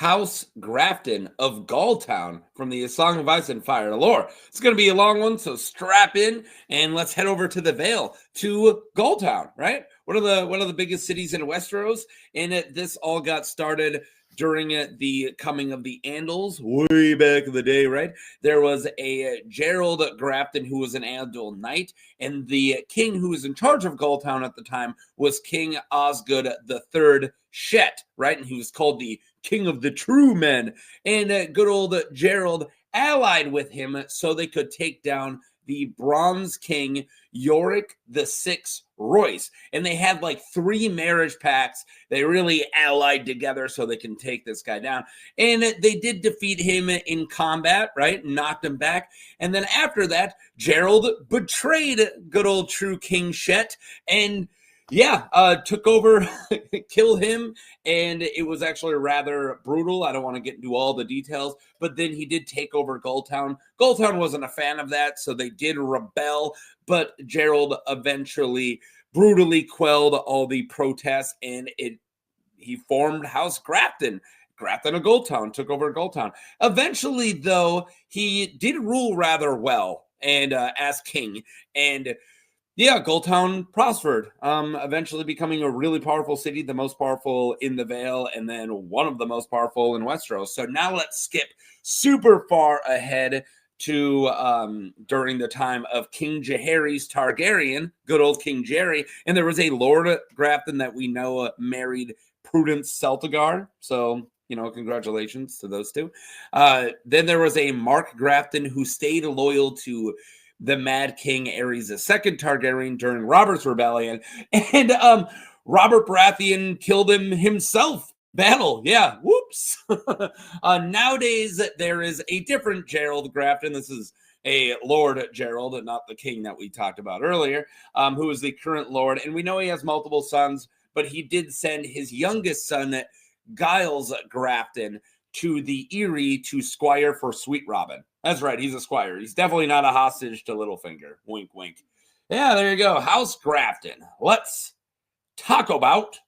House Grafton of Gulltown from the Song of Ice and Fire lore. It's going to be a long one, so strap in and let's head over to the Vale, to Gulltown, right? One of the biggest cities in Westeros, and this all got started during the coming of the Andals, way back in the day, right? There was a Gerold Grafton who was an Andal knight, and the king who was in charge of Gulltown at the time was King Osgood III Shett, right? And he was called the King of the True Men. And good old Gerold allied with him so they could take down the Bronze King Yorick VI Royce. And they had like 3 marriage pacts. They really allied together so they can take this guy down. And they did defeat him in combat, right? Knocked him back. And then after that, Gerold betrayed good old true King Shett and took over, killed him, and it was actually rather brutal. I don't want to get into all the details, but then he did take over Gulltown. Gulltown wasn't a fan of that, so they did rebel, but Gerold eventually brutally quelled all the protests, and he formed House Grafton. Grafton of Gulltown took over Gulltown. Eventually, though, he did rule rather well, and as king, and Gulltown prospered, eventually becoming a really powerful city, the most powerful in the Vale, and then one of the most powerful in Westeros. So now let's skip super far ahead to during the time of King Jaehaerys Targaryen, good old King Jaehaerys, and there was a Lord Grafton that we know married Prudence Celtigar, so congratulations to those two. Then there was a Mark Grafton who stayed loyal to the Mad King Ares II Targaryen during Robert's Rebellion, and Robert Baratheon killed him himself. Battle, yeah, whoops. Nowadays, there is a different Gerold Grafton. This is a Lord Gerold, not the king that we talked about earlier, who is the current Lord, and we know he has multiple sons, but he did send his youngest son, Giles Grafton, to the Eyrie to squire for Sweet Robin. That's right, he's a squire. He's definitely not a hostage to Littlefinger. Wink, wink. Yeah, there you go. House Grafton. Let's talk about